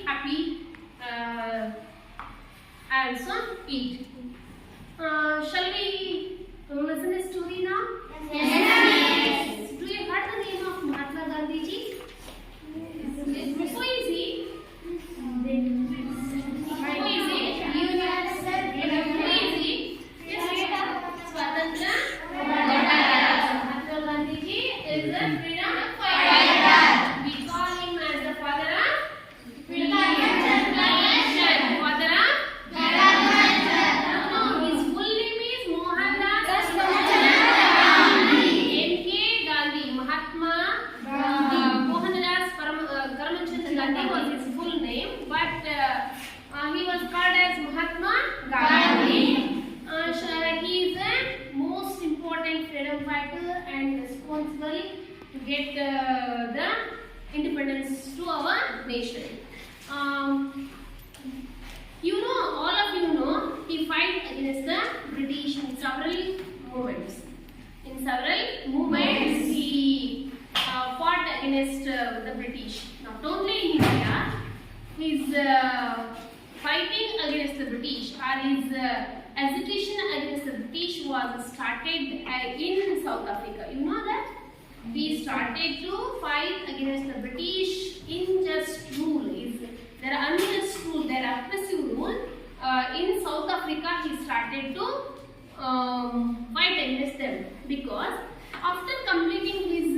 happy and so eat. Shall we listen the story now? Yes. Do you heard the name of Mahatma Gandhi ji? Who is he? Who is he? Who is he? Swatantra Mahatma Gandhi ji is a freedom fighter. We call him as the father of freedom. Father of his full name is Mohandas M.K. Gandhi. Mahatma Mohandas Karamchand Gandhi was his full name, but he was called as Mahatma Gandhi. He is the most important freedom fighter and responsible to get the independence to our nation. You know, all of you know, he fought against the British in several movements. In several movements, he fought against the British. Not only in India, his fighting against the British or his agitation against the British was started in South Africa. You know that? We started to fight against the British unjust rule. Their unjust rule, their oppressive rule. In South Africa, he started to fight against them because after completing his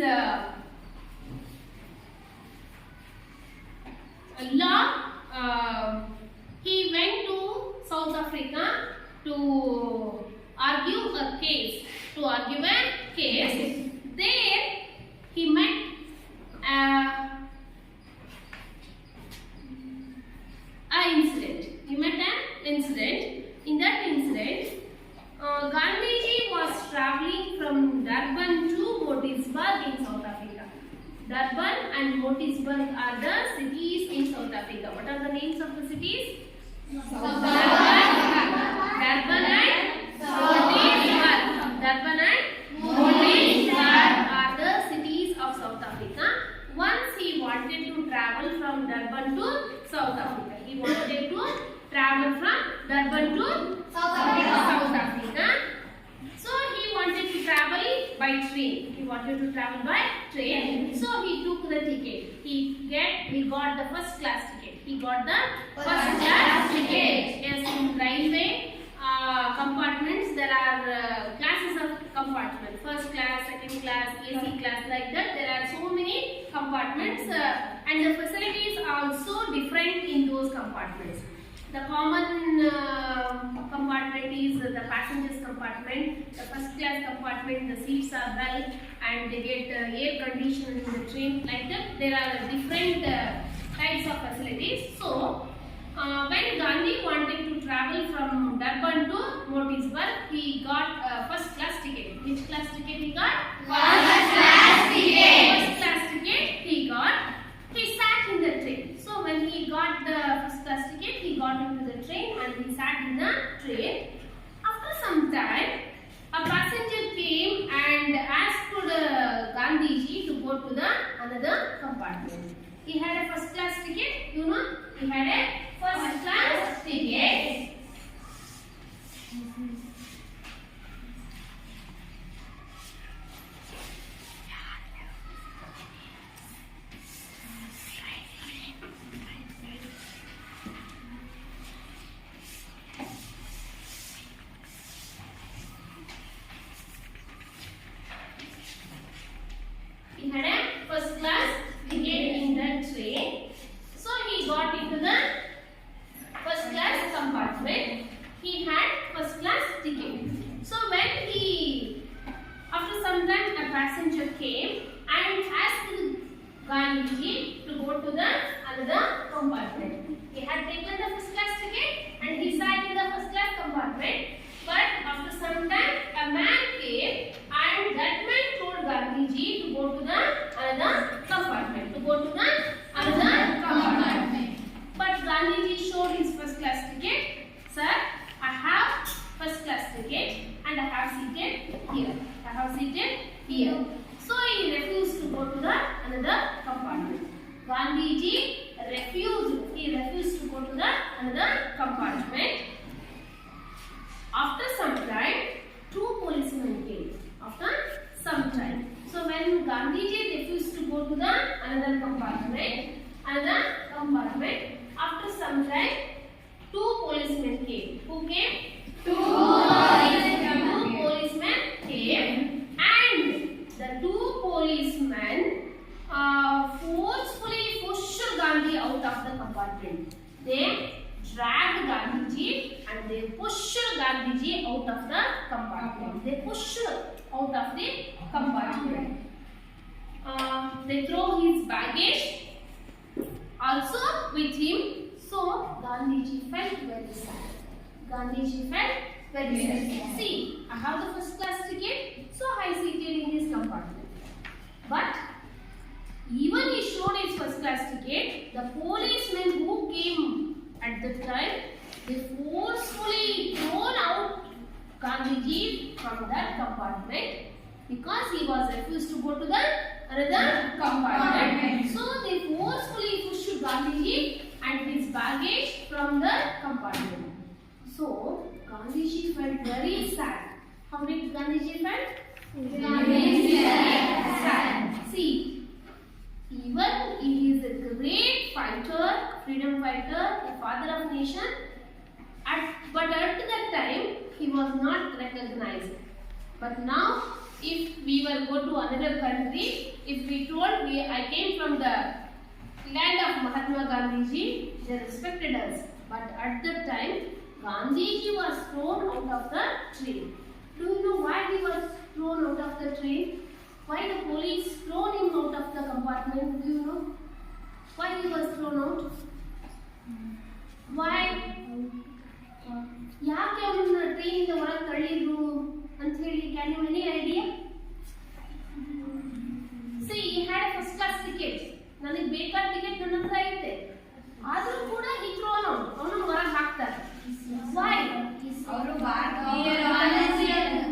law, he went to South Africa to argue a case. There he met an incident. In that incident, Gandhiji was traveling from Durban to Motisburg in South Africa. Durban and Motisburg are the cities in South Africa. What are the names of the cities? Durban and Motisburg are the cities of South Africa. Once he wanted to travel from Durban to South Africa. He wanted to travel from Durban to South Africa. So he wanted to travel by train. So he took the ticket. He got the first class ticket. Yes, in railway compartments there are classes of compartments. First class, second class, AC class, like that. There are so many compartments and the facilities are also different in those compartments. The common compartment is the passengers compartment. The first class compartment, the seats are well and they get air conditioning in the train, like that. There are different types of facilities. So, when Gandhi wanted to travel from Durban to Motisburg, he got first class ticket. Which class ticket he got? First class ticket he got. He sat in the train. So when he got the first class ticket, he got into the train and he sat in the train. After some time, a passenger came and asked Gandhiji to go to the another compartment. He had a first class ticket, you know. He had a first class ticket. He had a first class ticket in the train. So he got into the first class compartment. He had first class ticket. So when after some time a passenger came and asked Gandhiji to go to the another compartment. He had taken the first class ticket and he sat in the first class compartment. But after some time a man came and that man told Gandhiji to go to the another compartment. But Gandhiji showed his first class ticket. Sir, I have first class ticket and I have seated here. So he refused to go to the another compartment. Gandhiji refused. He out of the compartment. They push out of the compartment. They throw his baggage also with him. So Gandhiji felt very sad. Gandhiji felt very sad. See, I have the first class ticket, so I seated in his compartment. But even he showed his first class ticket, the policemen who came at the time, they forcefully thrown out Gandhiji from that compartment because he was refused to go to the another compartment. So they forcefully pushed Gandhiji and his baggage from the compartment. So Gandhiji felt very sad. How did Gandhiji felt? Very sad. See, even he is a great fighter, freedom fighter, a father of nation. But at that time, he was not recognized. But now, if we will go to another country, if we told I came from the land of Mahatma Gandhiji, they respected us. But at that time, Gandhiji was thrown out of the train. Do you know why he was thrown out of the train? Why the police thrown him out of the compartment? Do you know? Why he was thrown out? Why? ಯಾಕೆ ಅವನನ್ನ ಟ್ರೈನಿಂದ ಹೊರಗೆ ತಳ್ಳಿದ್ರು ಅಂತ ಹೇಳಿ can you any idea? ಸಿ he had a first class ticket. ನನಗೆ ಬೇಕಾದ ticket ನನ್ನ ಹತ್ರ ಐತೆ, ಆದರೂ ಕೂಡ he thrown out. ಅವನನ್ನ ಹೊರಗೆ ಹಾಕ್ತಾರೆ. Why? ಅವರು ಭಾರತೀಯರು.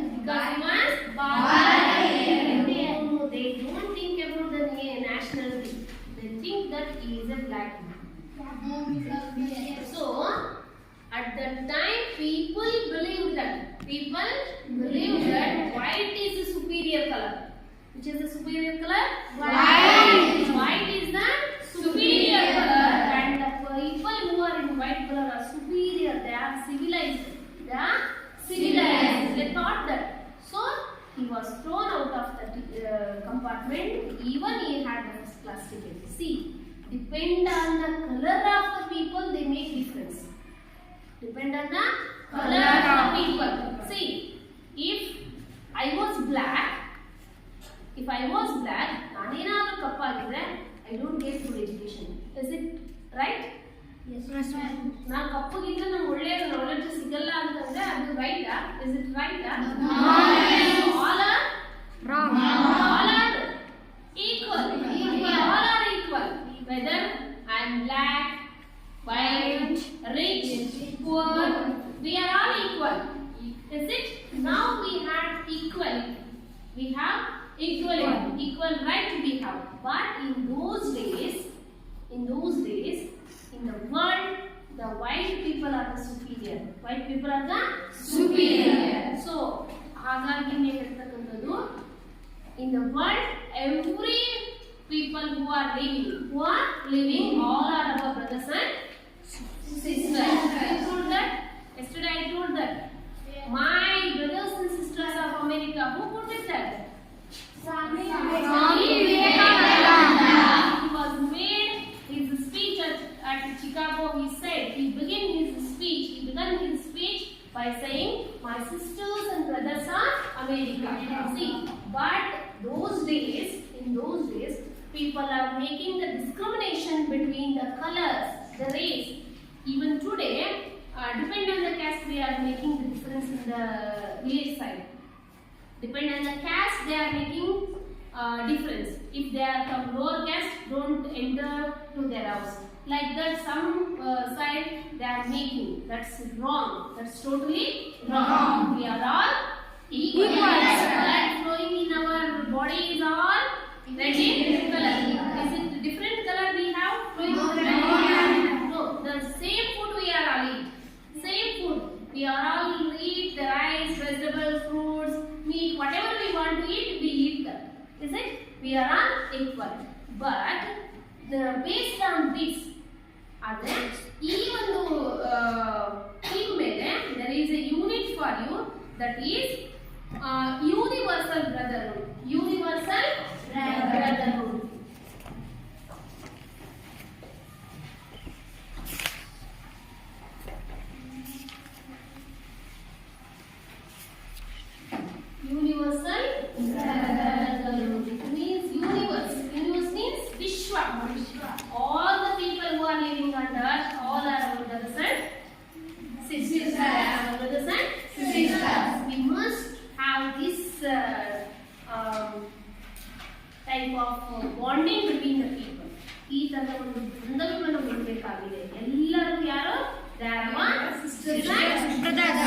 They don't think about the nationality. They think that he is a black man. So at that time, people believed that white is the superior color. Which is the superior color? White. White is the superior color, and the people who are in white color are superior. They are civilized. They thought that. So he was thrown out of the compartment. Even he had the first class ticket. See, depend on the color of the people, they make difference. Depend on the color of the people. See, if I was black, ನಾನೇನಾದ್ರೂ ಕಪ್ಪಾಗಿದ್ರೆ I don't get good education. Is it right? Yes. ನಾ ಕಪ್ಪಗಿದ್ರೆ ನಂಗೆ ಒಳ್ಳೆಯ knowledge ಸಿಗಲ್ಲ ಅಂತಂದ್ರೆ ಅದು ರೈಟಾ? Is it right? No. All are wrong. All are equal. All are equal. Whether I am black, white, rich, poor, we are all equal. Is it? Now we have equality. We have equality. Equal right we have. But in those days, in the world, the white people are the superior. White people are the superior. So, ಹಾಗಾಗಿ ಹೇಳ್ತಕ್ಕಂಥದ್ದು, in the world, every people who are living, all are our brothers and sisters. I told that. Yesterday I told that. My brothers and sisters of America. Who put it that? Swami Vivekananda. He was made his speech at Chicago. He said he began his speech by saying, "My sisters and brothers are America." See, but in those days, people are making the discrimination between the colors, the race. Even today, depend on the caste, we are making the difference in the village side. Depend on the caste, they are making difference. If they are from lower caste, don't enter to their house. Like that, some side they are making. That's wrong. That's totally wrong. We are all equal. Blood flowing in our body is all red color. Is it different color we have flowing? No, the same food we are all eat. Same food. We are all eat the rice, vegetables, fruits, meat, whatever we want to eat, we eat that. Is it? We are all equal. But based on this, ಈ ಒಂದು theme ಮೇಲೆ there is a unit for you, that is universal brotherhood. Universal brotherhood. ಅನ್ನೋದರ ಒಂದು ಬಂಧನವನ್ನು ಬಿಡಬೇಕಾಗಿದೆ. ಎಲ್ಲರೂ ಯಾರು? They are one sisters and brothers.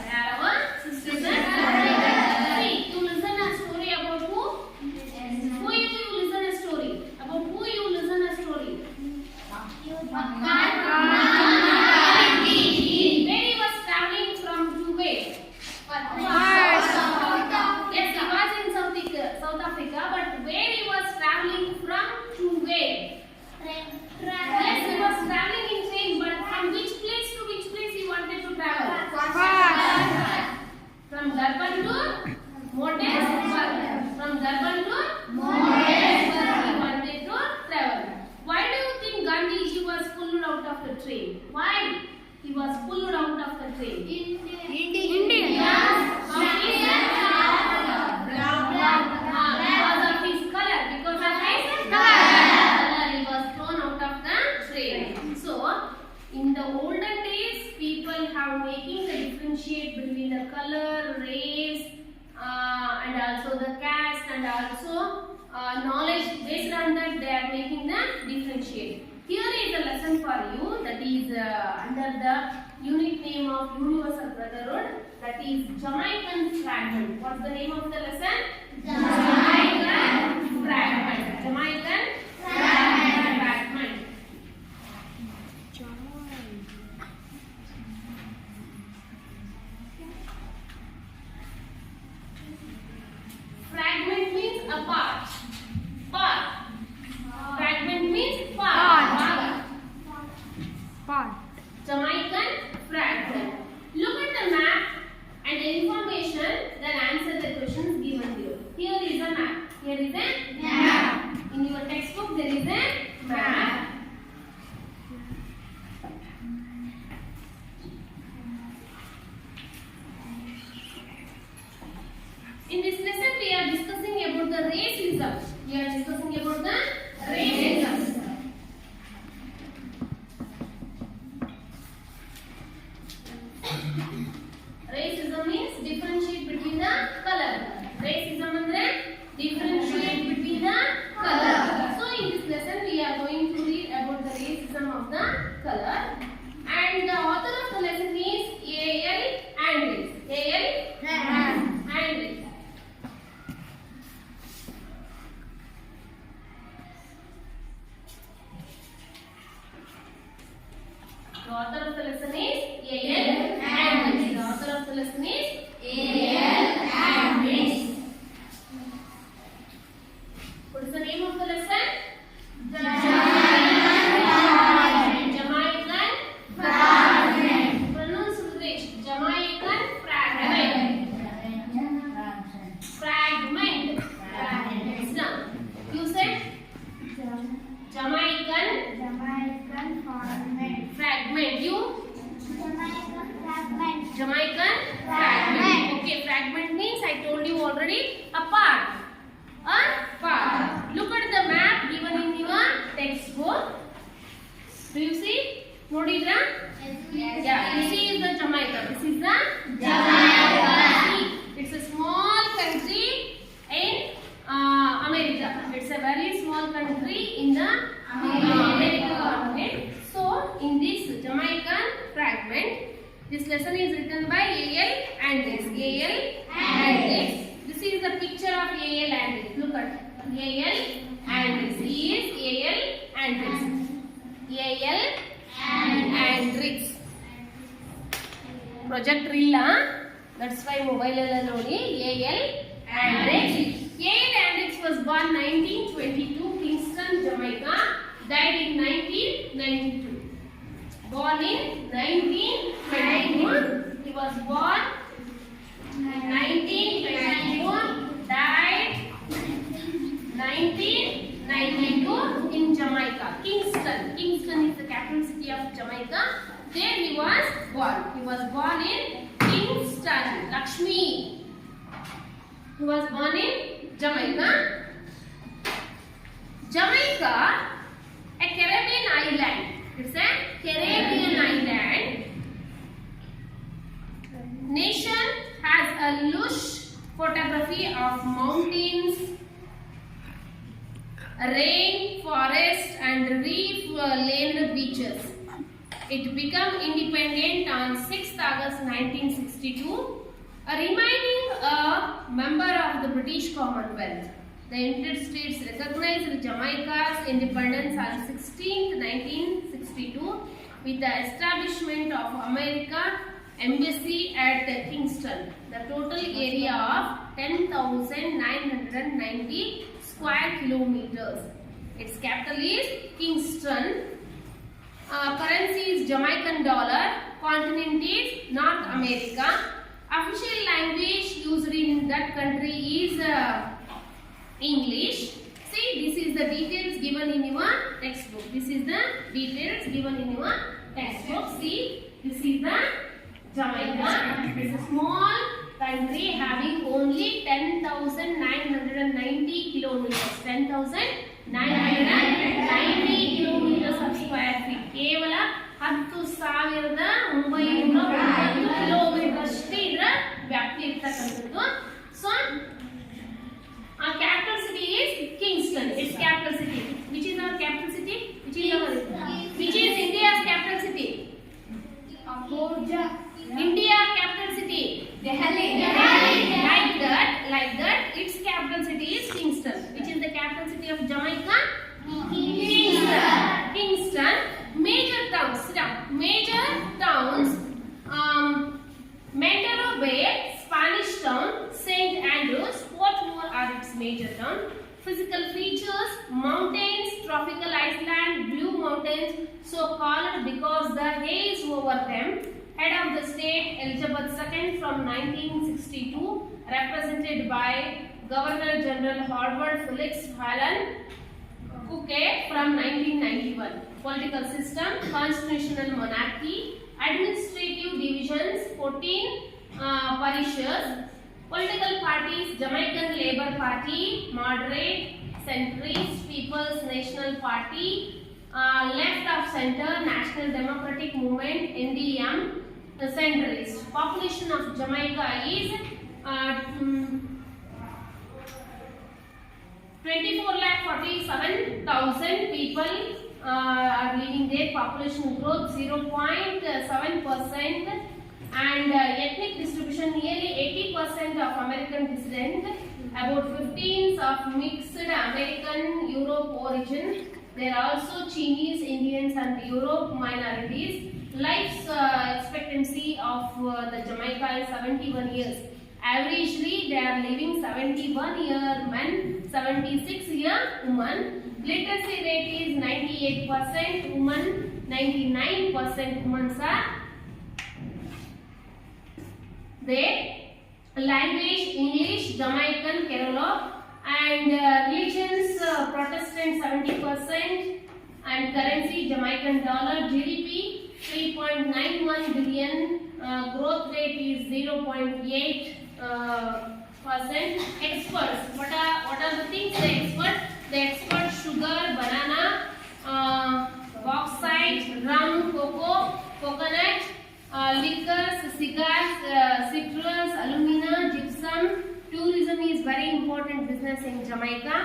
They are one sisters and brothers. See, you listen a story about who? Who you listen a story? About who you listen a story? Where he was traveling from to where? Yes, he was in South Africa, but where he was traveling from to where? Yes, he was traveling in train, but from which place to which place he wanted to travel? From Durban to Motesburg. From Durban to Motesburg he wanted to travel. Why do you think Gandhiji was pulled out of the train? Why he was pulled out of the train? Indian. Yes. Because of his color. Because of his color, he was thrown out of the train. So, in the olden days, people have making the differentiate between the color, race, and also the caste, and also knowledge. Based on that, they are making the differentiate. Here is a lesson for you that is under the unit name of Universal Brotherhood, that is Jamaican Fragment. What's the name of the lesson? Jamaican Fragment. Jamaican Fragment. Fragment means a part. Part. Fragment means part. Jamaican fragment. Look at the map and the information, then answer the questions given here. Here is a map. Here is a map. In your textbook there is a map. In this lesson we are discussing about the racism. We are discussing about the racism. Racism means differentiate between the color. Racism andre differentiate between the color. So in this lesson we are going to read about the racism of the color, and the author of the lesson is A.L. Andrews. A.L. Andrews. The author of the lesson is A.L. Andrews. The author of the lesson is A.L. Andrews. What is the name of the lesson? Jamaican Fragment. Pronounce English. Jamaican Fragment. Fragment. Listen. You said Jamaican Fragment. You? Jamaican Fragment. Okay, fragment means I told you already a part. A part. Look at the map given in your textbook. Do you see? Nodidra? Yes. Yeah, this is the Jamaica. This is the Jamaica. It's a small country in America. It's a very small country in the American continent. So, in this Jamaican fragment, this lesson is written by A.L. Andrews. A.L. Andrews. This is the picture of A.L. Andrews. Look at A.L. Andrews. He is A.L. Andrews. A.L. Andrews. Projector illa. That's why mobile alla nodi. A.L. Andrews. A.L. Andrews was born 1922, Kingston, Jamaica. Died in 1992. Born in 1922. He was born 1921. Died 1992 in Jamaica. Kingston. Kingston is the capital city of Jamaica. There he was born. He was born in Kingston. Lakshmi. He was born in Jamaica. Jamaica, a Caribbean island. It's a Caribbean island. Nation has a lush photography of mountains, rain forest and reef-laden beaches. It became independent on 6th August 1962, remaining a member of the British Commonwealth. The United States recognized Jamaica's independence on 16th 1962 with the establishment of American Embassy at Kingston. The total area of 10,990 square kilometers. Its capital is Kingston. Currency is Jamaican dollar. Continent is North America. Official language used in that country is English. See, this is the details given in your textbook. This is the details given in your textbook. See, this is the Jamaica. It is a small country having only 10,990 kilometers. 10,990 kilometers of square feet. ಕೇವಲ 10,990 kilometre ಅಷ್ಟೇ ಇದರ ವ್ಯಾಪ್ತಿ ಇರ್ತಕ್ಕಂಥದ್ದು. So our capital city is Kingston. Its capital city. Which is our capital city? Which is India's capital city? India capital city. Delhi. Like that. Its capital city is Kingston. Which is the capital city of Jamaica? Kingston. Major towns. Montego Bay, Spanish Town, St. Andrews, Portmore are its major town. Physical features: mountains, tropical island, blue mountains, so called because the haze over them. Head of the state, Elizabeth II from 1962, represented by Governor General Howard Felix Hallen Cooke from 1991. Political system: constitutional monarchy. Administrative divisions: 14 parishes. Political parties: Jamaican Labour Party, Moderate, Centrist, People's National Party, Left of Centre, National Democratic Movement, NDM, Centrist. Population of Jamaica is 24,47,000 people are living there. Population growth 0.7%. And ethnic distribution: nearly 80% of American descent, about 15% of mixed American Europe origin. There are also Chinese, Indians and Europe minorities. Life expectancy of the Jamaica is 71 years. Averagely, they are living 71-year men, 76-year women. Literacy rate is 98% women, 99% women are there. Language: English, Jamaican, Kerala, and religions: Protestant 70%, and currency Jamaican dollar. GDP 3.91 billion. Growth rate is 0.8%. Experts: what are the things the experts? The experts: sugar, banana, bauxite, rum, cocoa, coconut, liquors, cigars, citrus, alumina, gypsum. Tourism is very important business in Jamaica.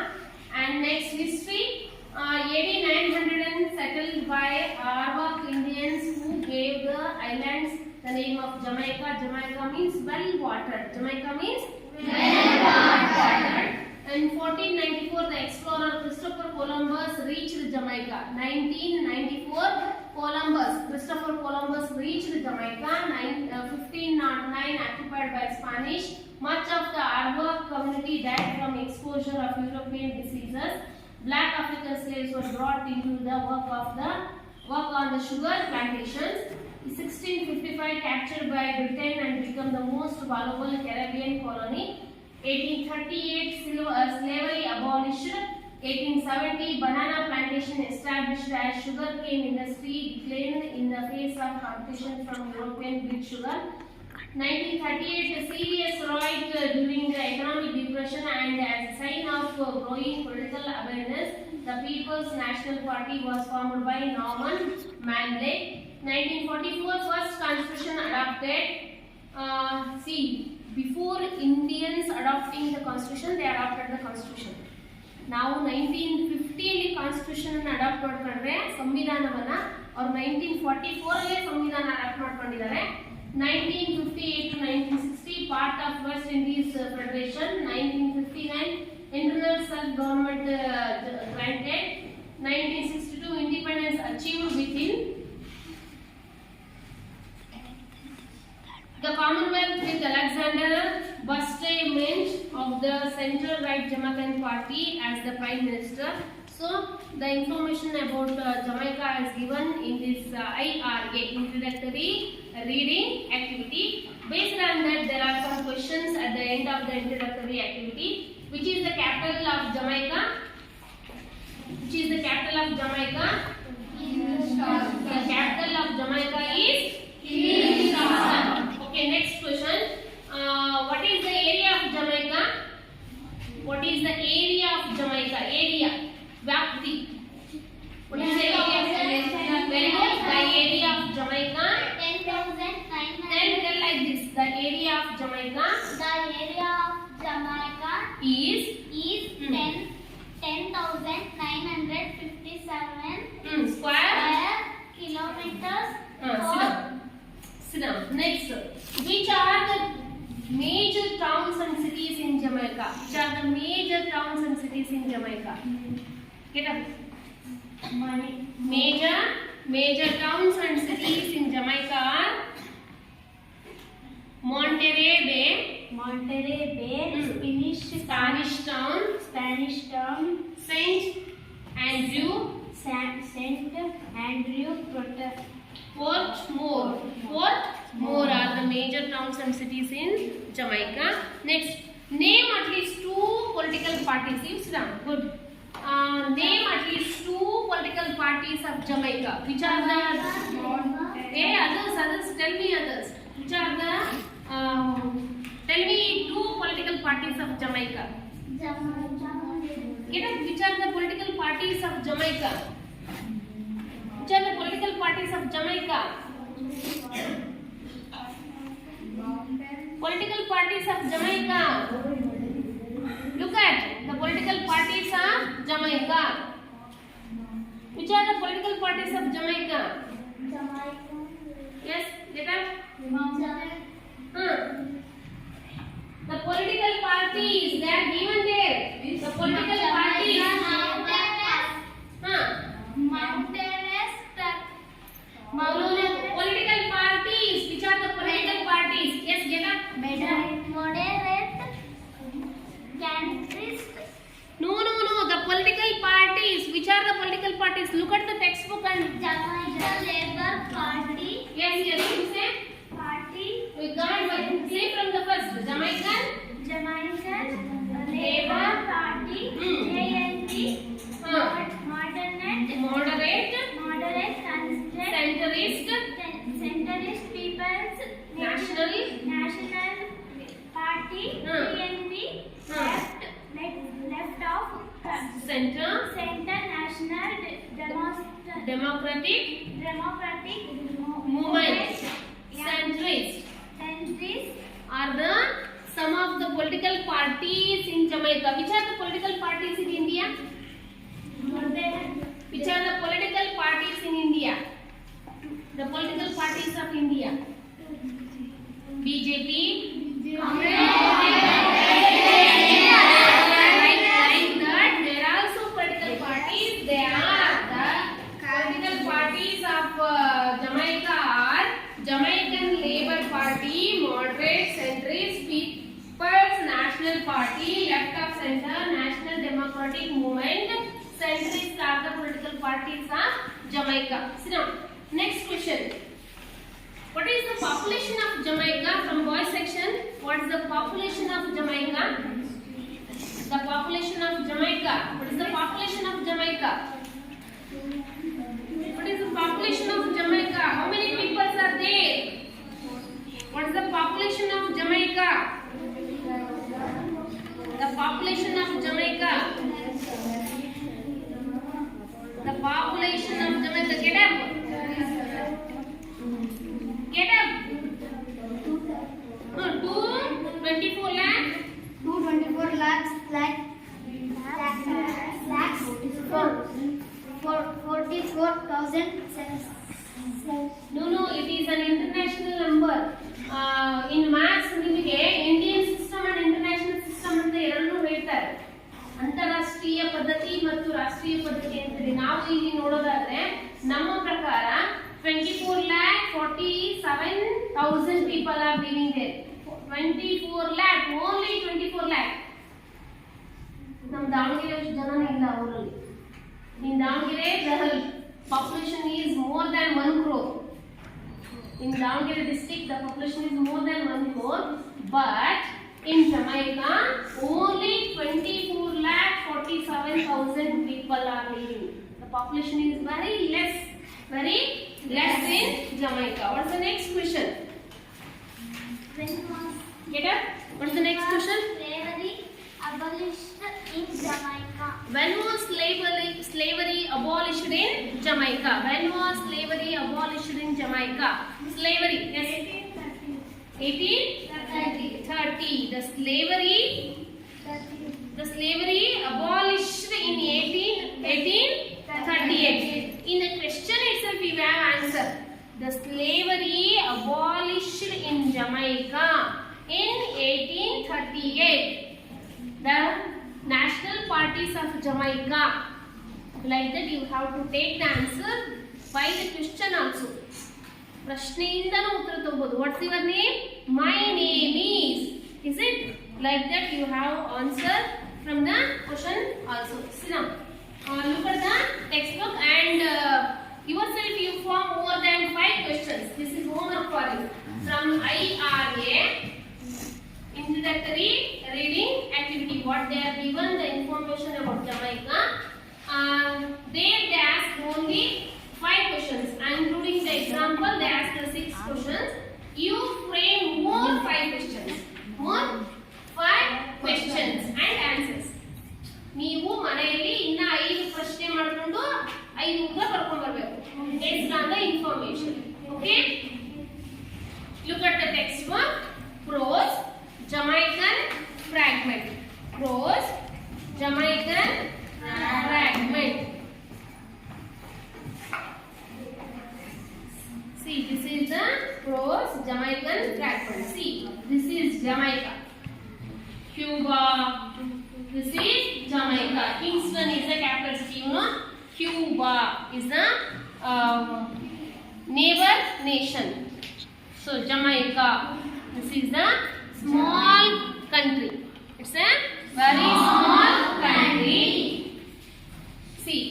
And next, history: AD 900 settled by Arawak Indians who gave the islands the name of Jamaica. Jamaica means well watered. Jamaica means well watered. In 1494, the explorer Christopher Columbus reached Jamaica. 1994, Christopher Columbus reached Jamaica. 1509, occupied by Spanish. Much of the Arawak community died from exposure of European diseases. Black African slaves were brought into the work on the sugar plantations. 1655, captured by Britain and become the most valuable Caribbean colony. 1838, slavery abolished. 1870, banana plantation established as sugarcane industry declined in the face of competition from European beet sugar. 1938, a serious riot during the economic depression, and as a sign of growing political awareness, the People's National Party was formed by Norman Manley. 1944, first constitution adopted. Before Indians adopting the constitution, they adopted the constitution. Now 1950 1950 ಅಲ್ಲಿ constitution ಅನ್ನು adapt ಮಾಡ್ಕೊಂಡ್ರೆ ಸಂವಿಧಾನವನ್ನ ಅವ್ರು 1944 ಅಲ್ಲೇ ಸಂವಿಧಾನ adapt ಮಾಡ್ಕೊಂಡಿದ್ದಾರೆ. 1958 to 1960 part of West Indies Federation. 1959 internal self government granted. 1962 independence achieved within the Commonwealth with Alexander Bustamante of the Central Right Jamaican Party as the Prime Minister. So the information about Jamaica is given in this IRA, introductory reading activity. Based on that, there are some questions at the end of the introductory activity. Which is the capital of Jamaica? Which is the capital of Jamaica? The capital of Jamaica is Kingston. Okay, next question. What is the area of Jamaica? What is the area of Jamaica? Area. Vyapti. What is the area of Jamaica? Very good. The area of Jamaica. 10,900. Then tell like this. The area of Jamaica The area of Jamaica is is 10,957 square. square kilometers. Sit down. Next. Which are the major towns and cities in Jamaica? Which are the major towns and cities in Jamaica? Get up. Major towns and cities in Jamaica are Monterey Bay, Spanish Town, Saint Andrew, Port More are the major towns and cities in Jamaica. Next, name at least 2 political parties. Sit down. Good. Name at least 2 political parties of Jamaica. Which are the? Hey, others. Tell me others. Which are the? Tell me 2 political parties of Jamaica. Get up. Which are the political parties of Jamaica? Which are the political parties of Jamaica? Political parties of Jamaica. Look at the political parties of Jamaica. Which are the political parties of Jamaica? Yes, get up. The political parties, they are given there. The political parties. Political parties. Which are the political parties? Yes, get up. Moderate centrist. No. The political parties. Which are the political parties? Look at the textbook and. Jamaica Labour Party. Yes, you say. Party. We can't say from the first. Jamaican Labour Party. JLP. Moderate centrist People's National Party. PNP. Left of Center National Democratic Movement. Centrist Centrist are the some of the political parties in Jamaica. Which are the political parties in India? Which are the political parties in India? The political parties of India. BJP. Like that, there are also political parties. They are the political parties of Jamaica are Jamaican Labour Party, Moderate Centrist, People's National Party, Left of Center, National Democratic Movement. Centrist are the political parties of Jamaica. Sit down. Next question. What is the population of Jamaica? From boys section, what is the population of Jamaica? The population of Jamaica. What is the population of Jamaica? What is the population of Jamaica? How many people are there? What is the population of Jamaica? The population of Jamaica. The population of Jamaica. Get up. Get up. 224 lakhs. 224 lakhs. No, it is an international number. In maths ನಿಮಗೆ Indian system and international system ಅಂತ ಎರಡನ್ನೂ ಹೇಳ್ತಾರೆ. ಅಂತಾರಾಷ್ಟ್ರೀಯ ಪದ್ಧತಿ ಮತ್ತು ರಾಷ್ಟ್ರೀಯ ಪದ್ಧತಿ ಅಂತೇಳಿ ನಾವು ಇಲ್ಲಿ ನೋಡೋದಾದ್ರೆ ನಮ್ಮ ಪ್ರಕಾರ 24,47,000 people are living there. 24 lakh, only 24 lakh. ನಮ್ಮ ದಾವಣಗೆರೆ ಜನನೇ ಇಲ್ಲ ಅವರಲ್ಲಿ. In Davangere, the population is more than 1 crore. In Davangere district, the population is more than 1 crore. But in Jamaica, only 24,47,000 people are living. The population is very less in Jamaica. What's the next question? Get up. What's the next question? Slavery abolished in Jamaica. When was slavery abolished in Jamaica? When was slavery abolished in Jamaica? Slavery, yes. 1830. The slavery abolished in 1838. In the question itself we have answer. The slavery abolished in Jamaica in 1838. The national parties of Jamaica. Like that you have to take the answer by the question also. ಪ್ರಶ್ನೆಯಿಂದನೂ ಉತ್ತರ ತಗೋಬಹುದು. What's your name? My name is it? Like that you have answer from the question also. See now. Look at the textbook and yourself you form more than 5 questions. This is homework for you. From IRA, introductory reading activity. What they are given the information about Jamaica. There they ask only 5 questions, including the example. They ask the 6 questions. You frame more 5 questions. More 5 questions and answers. ನೀವು ಮನೆಯಲ್ಲಿ ಇನ್ನ 5 ಪ್ರಶ್ನೆ ಮಾಡಿಕೊಂಡು 5 ಉತ್ತರ ಬರ್ಕೊಂಡು ಬರಬೇಕು. Based on the information. Okay? Look at the textbook. Prose, Jamaican fragment. Prose, Jamaican fragment. See, this is the prose Jamaican fragment. See, this is Jamaica. Cuba. This is Jamaica. Kingston is the capital city. You know, Cuba is the neighbor nation. So Jamaica. This is the small country. It's a very small country. See,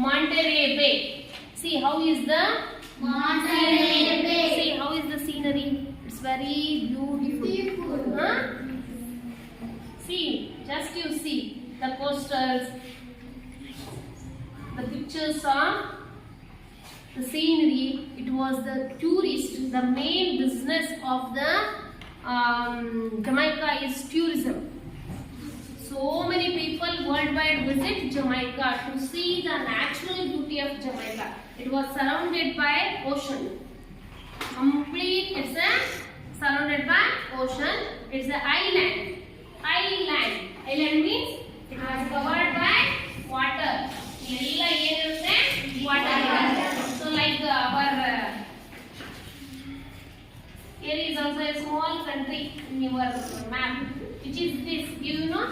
Monterey Bay. See how is the Monterey Bay. See how is the scenery. It's very beautiful. Huh? See, just you see the posters, the pictures of the scenery. It was the tourist. The main business of the Jamaica is tourism. So many people worldwide visit Jamaica to see the natural beauty of Jamaica. It was surrounded by ocean. Complete, it's a surrounded by ocean. It's an island. Island means it was covered by water. ಎಲ್ಲ ಏನಿರುತ್ತೆ water. So like our here is also a small country in your map. Which is this? You know?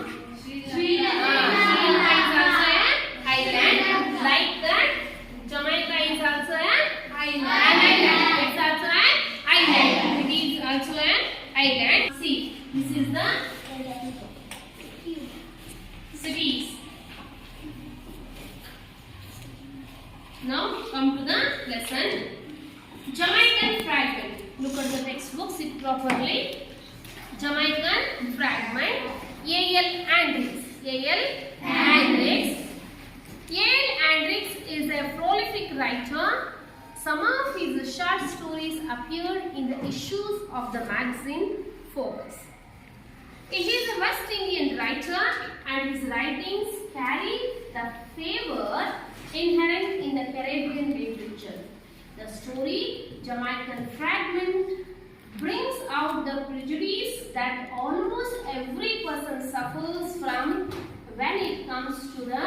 Sri Lanka is also an island. Like that, Jamaica is also an island. It's also an island. It is also an island. See, this is the cities. Now come to the lesson. Jamaican fragment. Look at the textbook. Sit properly. Jamaican fragment. A.L. Andrix. A.L. Andrix. A.L. Andrix is a prolific writer. Some of his short stories appeared in the issues of the magazine Focus. He is a West Indian writer and his writings carry the favor inherent in the Caribbean literature. The story Jamaican fragment brings out the prejudice that almost every person suffers from when it comes to the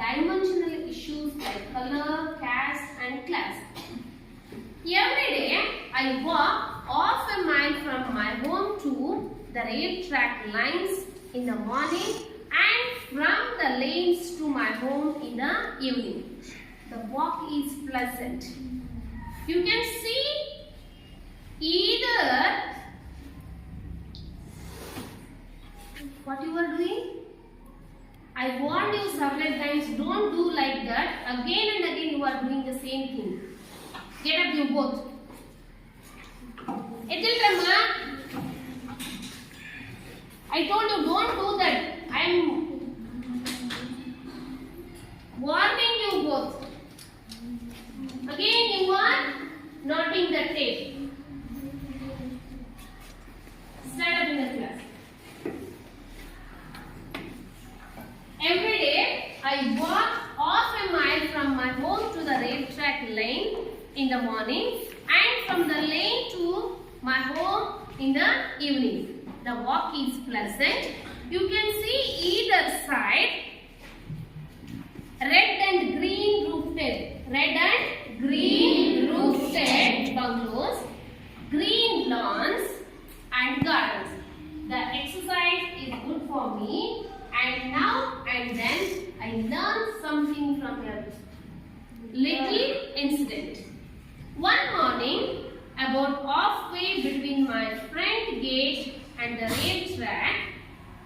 dimensional issues like color, caste and class. Every day I walk half a mile from my home to the rail track lines in the morning and from the lanes to my home in the evening. The walk is pleasant. You can see either what you are doing. I warned you several times, don't do like that. Again and again you are doing the same thing. Get up you both. Etilramma, I told you don't do that. I am warning you both. Again you are knotting the tape. Stand up in the class. Every day I walk half a mile from my home to the rail track lane in the morning and from the lane to my home in the evening. The walk is pleasant. You can see either side red and green roofed bungalows, green lawns and gardens. The exercise is good for me, and now and then I learn something from a little incident. One morning, about halfway between my front gate and the rail track,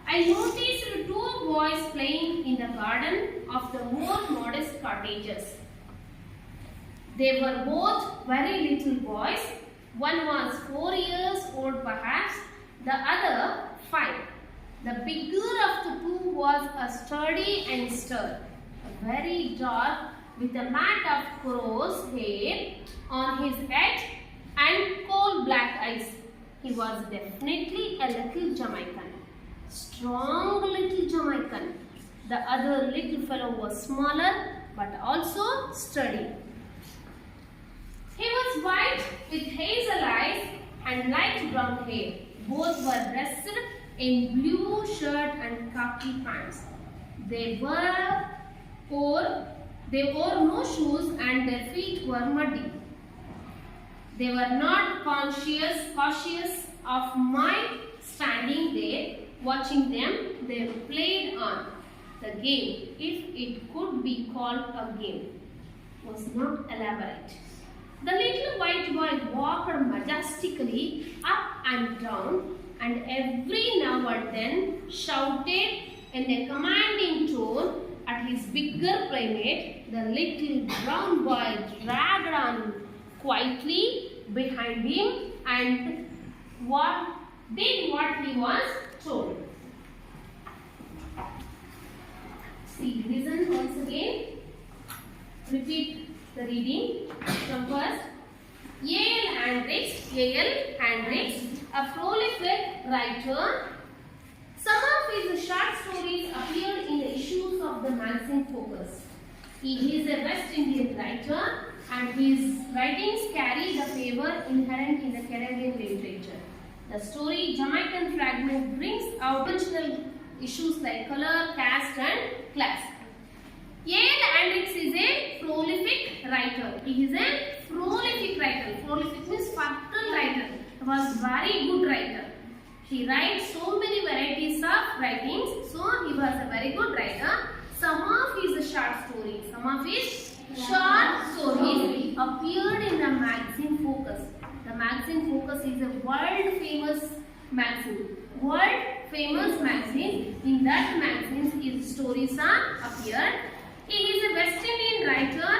I noticed two boys playing in the garden of the more modest cottages. They were both very little boys. One was 4 years old perhaps, the other 5. The bigger of the two was a sturdy youngster, very dark, with a mat of crow's hair on his head and coal black eyes. He was definitely a little Jamaican, strong little Jamaican. The other little fellow was smaller but also sturdy. He was white with hazel eyes and light brown hair. Both were dressed in blue shirt and khaki pants. They wore no shoes and their feet were muddy. They were not cautious of my standing there watching them. They played on. The game, if it could be called a game, was not elaborate. The little white boy walked majestically up and down and every now and then shouted in a commanding tone at his bigger playmate. The little brown boy dragged on quietly behind him and did what he was told. See, listen once again. Repeat the reading from first. A.L. Hendricks, a prolific writer. Some of his short stories appeared in the issues of the magazine Focus. He is a West Indian writer and his writings carry the flavor inherent in the Caribbean literature. The story Jamaican Fragment brings out dimensional issues like color, caste and class. A.L. Hendricks is a prolific writer. He is a prolific writer. Prolific means fertile writer. He was very good writer. He writes so many varieties of writings. So he was a very good writer. Some of his short stories appeared in the magazine Focus. The magazine Focus is a world famous magazine. In that magazine his stories are appeared. He is a West Indian writer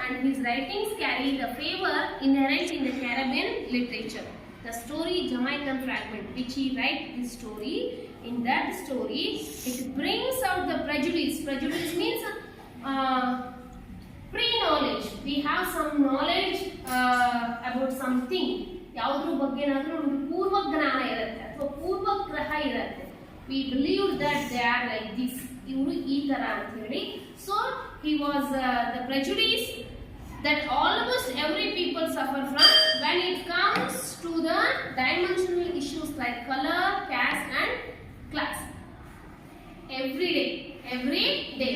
and his writings carry the flavor inherent in the Caribbean literature. The story Jamaican Fragment, which he writes this story, in that story it brings out the prejudice. Prejudice means pre-knowledge. We have some knowledge about something. ಯಾವುದ್ರ ಬಗ್ಗೆನಾದರೂ ಒಂದು ಪೂರ್ವ ಜ್ಞಾನ ಇರುತ್ತೆ ಅಥವಾ ಪೂರ್ವಗ್ರಹ ಇರುತ್ತೆ. We believe that they are like this. ಇವರು ಈ ತರ ಅಂತ ಹೇಳಿ. So he was the prejudice that almost every people suffer from when it comes to the dimensional issues like color, caste and class. Every day.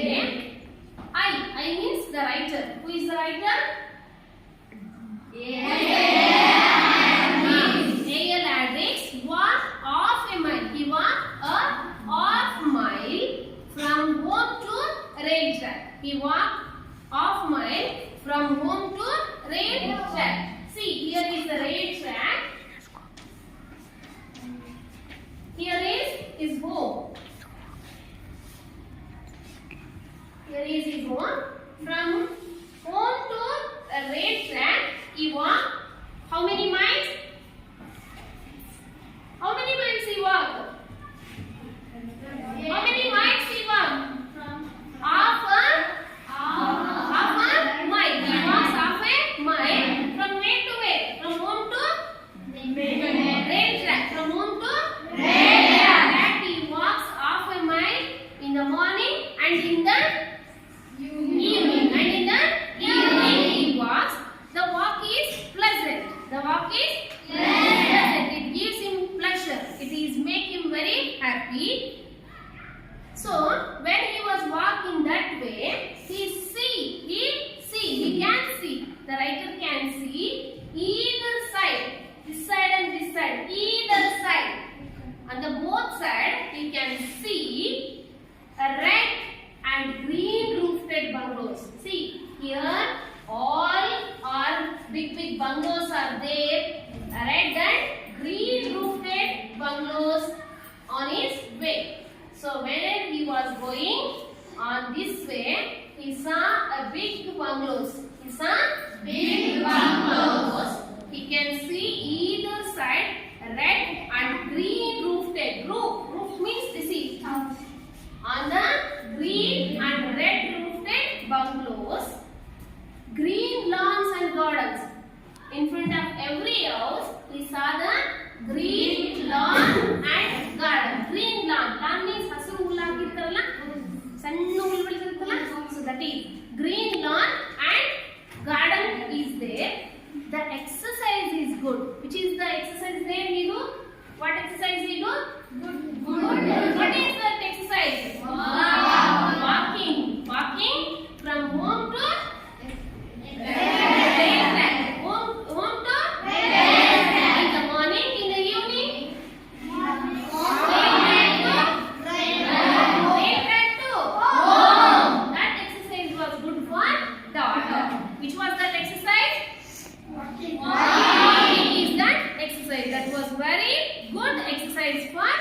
very good exercise for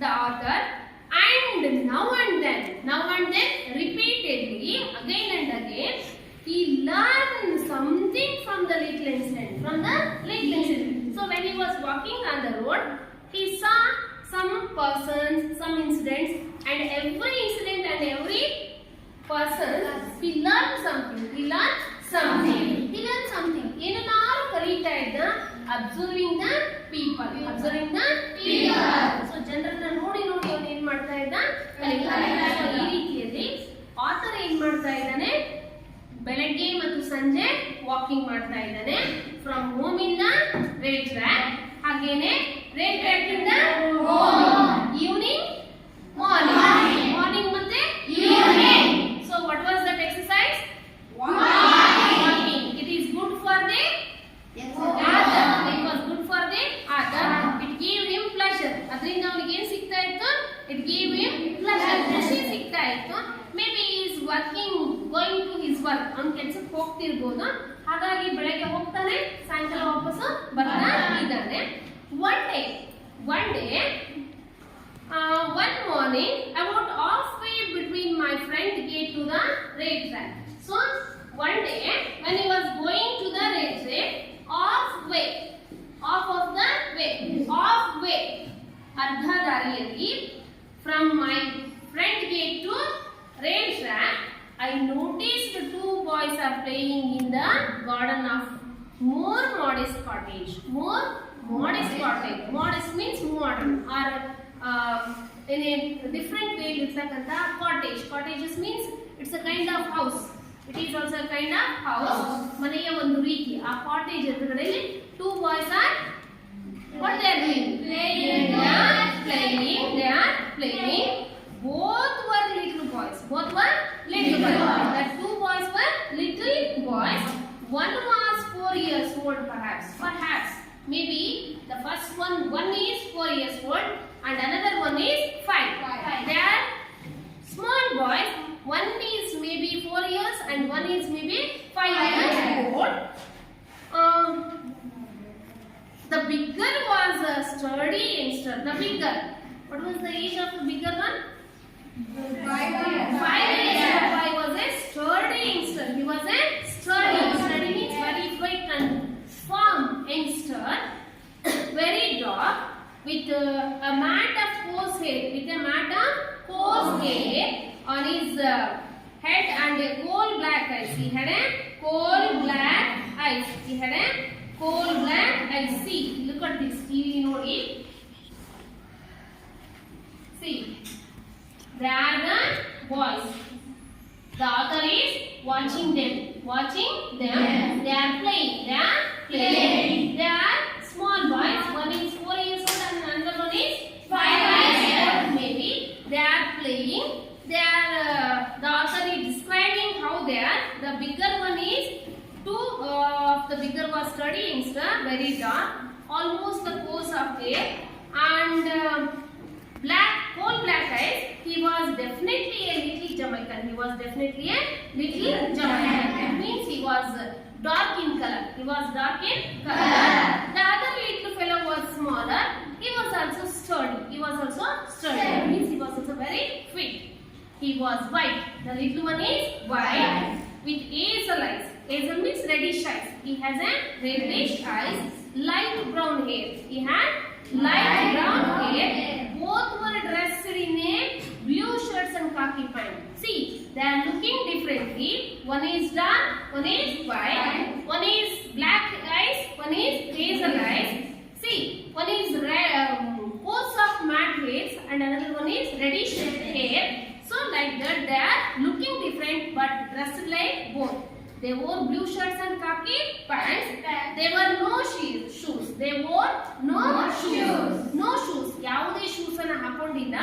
the author. And now and then, repeatedly, again and again, he learned something from the little incident. So when he was walking on the road, he saw some persons, some incidents, and every incident and every person, he learned something. ಏನನ್ನಾರು ಕಲಿತಾ ಇದ್ದ, observing the people. So ಜನರನ್ನ ನೋಡಿ ಅವನು ಏನ್ ಮಾಡ್ತಾ ಇದ್ದ, ಕಲಿತಾ ಇದ್ದ. ಈ ರೀತಿಯಲ್ಲಿ ಆಥರ್ ಏನ್ ಮಾಡ್ತಾ ಇದ್ದಾನೆ, ಬೆಳಗ್ಗೆ ಮತ್ತು ಸಂಜೆ ವಾಕಿಂಗ್ ಮಾಡ್ತಾ ಇದ್ದಾನೆ. ಫ್ರಮ್ ಹೋಮ್ ಇಂದ ರೈಲ್ ಟ್ರ್ಯಾಕ್, ಹಾಗೇನೆ ರೈಲ್ ಟ್ರ್ಯಾಕ್ ಇಂದ ಈವ್ನಿಂಗ್ ಮಾರ್ನಿಂಗ್ ಮತ್ತೆ evening. So what was that exercise? Walking. It is good for the author. It was good for the author. It gave him pleasure. ಅದರಿಂದ ಅವನಿಗೆ ಏನು ಸಿಗ್ತಾ ಇತ್ತು? It gave him pleasure. ಖುಷಿ ಸಿಗ್ತಾ ಇತ್ತು. Maybe he is working, going to his work. ಅವನ ಕೆಲಸಕ್ಕೆ ಹೋಗ್ತಿರ್ಬೋದು. ಹಾಗಾಗಿ ಬೆಳಗ್ಗೆ ಹೋಗ್ತಾನೆ, ಸಾಯಂಕಾಲ ವಾಪಸ್ಸು ಬರ್ತಾ ಇದ್ದಾನೆ. One day, one morning, about halfway between my front gate to the rail track. So one day, when he was going to the rail track, halfway, ಅರ್ಧ ದಾರಿಯಲ್ಲಿ, from my front gate to rail track, I noticed two boys are playing in the garden of more modest cottage. Modest means modern, or in a different way ಇರ್ತಕ್ಕಂಥ cottage. Cottages means it's a kind of house. It is also a kind of house. ಮನೆಯ ಒಂದು ರೀತಿ. ಆ cottage ಎದುರುಗಡೆಯಲ್ಲಿ two boys are what they are doing? Playing. They are playing. Both were little boys. The two boys were little boys. One was 4 years old, perhaps. Maybe the first one is 4 years old and another one is 5. They are small boys. One is maybe 4 years and one is maybe 5 years old. The bigger was a sturdy youngster. What was the age of the bigger one? 5 years. Boy was a sturdy youngster. He was a sturdy. Sturdy means very fit and firm youngster. Very dark, with a mat of coarse hair. On his head and a coal black eyes. He had a coal black eyes. See, look at this. See, they are the boys. The author is watching them. They are playing. They are small boys. One is 4 years old and another one is 5 years old. Maybe they are playing. The author is describing how they are. The bigger one is the bigger was sturdy youngster, very dark, almost the course of hair, and coal black eyes. He was definitely a little Jamaican. That means he was dark in color. The other little fellow was smaller. He was also sturdy. That means he was also very fit. He was white. The little one is white with hazel eyes. Hazel means reddish eyes. He has a reddish eyes, light brown hair. Both were dressed in a blue shirts and khaki pants. See, they are looking differently. One is dark, one is white. One is black eyes, one is hazel eyes. See, one is coarse of matte hairs and another one is reddish hair. So like that, they are looking different but dressed like both. They wore blue shirts and khaki pants. They wore no shoes. ಯಾವುದೇ shoes ಅನ್ನು ಹಾಕೊಂಡಿಲ್ಲ.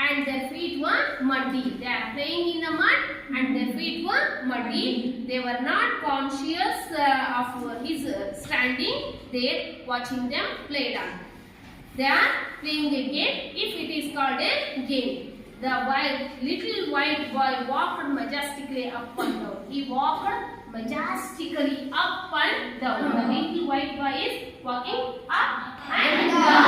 And their feet were muddy. They are playing in the mud and their feet were muddy. They were not conscious of his standing there watching them play down. They are playing a game, if it is called a game. The little white boy walked majestically up and down. He walked majestically up and down. The little white boy is walking up and down.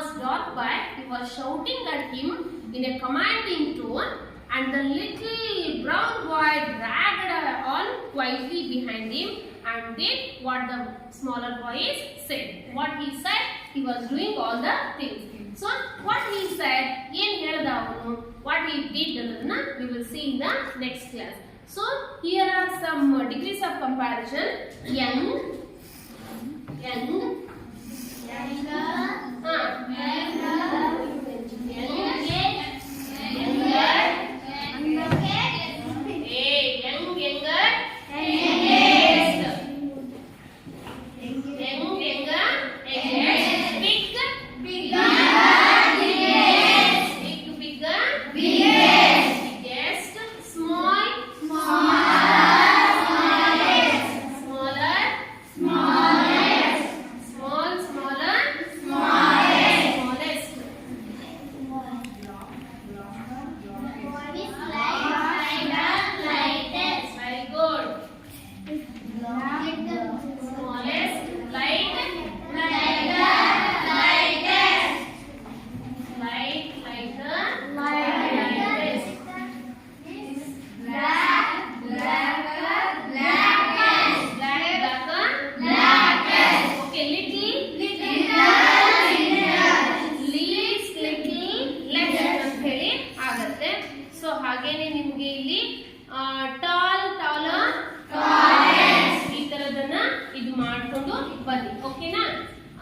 was dark, but he was shouting at him in a commanding tone, and the little brown boy dragged on quietly behind him and did what the smaller boy said. What he said, he was doing all the things. So what he said, what he did, we will see in the next class. So here are some degrees of comparison. Young, youngest,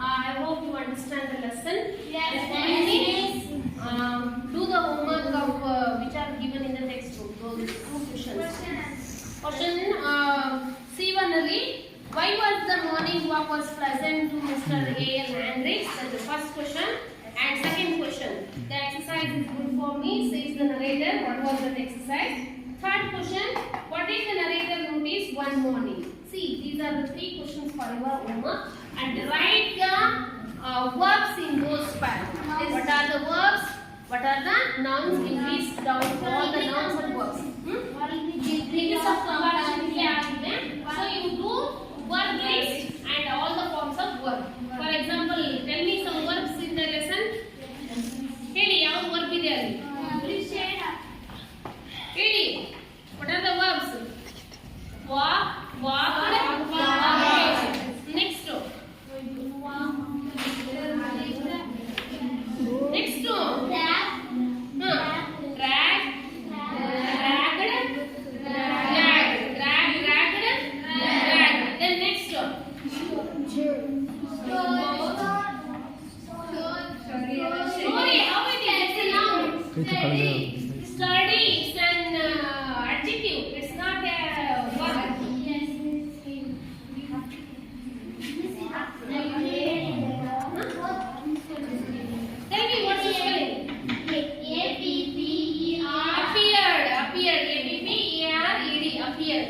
I hope you understand the lesson. Yes. Do the homework of which are given in the textbook. Those questions. Question C1 why was the morning walk was pleasant to Mr. A.L. Hendricks? That's the first question. And second question. The exercise is good for me, says the narrator. What was the exercise? Third question. What did the narrator notice one morning? See, these are the three questions for your homework. And write the verbs in those parts. What are the verbs? What are the nouns? In list down all the nouns and verbs. Degrees of comparison. So you do verb list and all the forms of verb. For example, tell me some verbs in the lesson. Heli, how verb is there? Heli, what are the verbs? Walk, walk, walk. Next. Next. Study, it's an adjective, it's not a verb. Tell me what's the spelling? A-P-P-E-R. Appeared, appeared, A-P-P-E-R-E-D, appeared.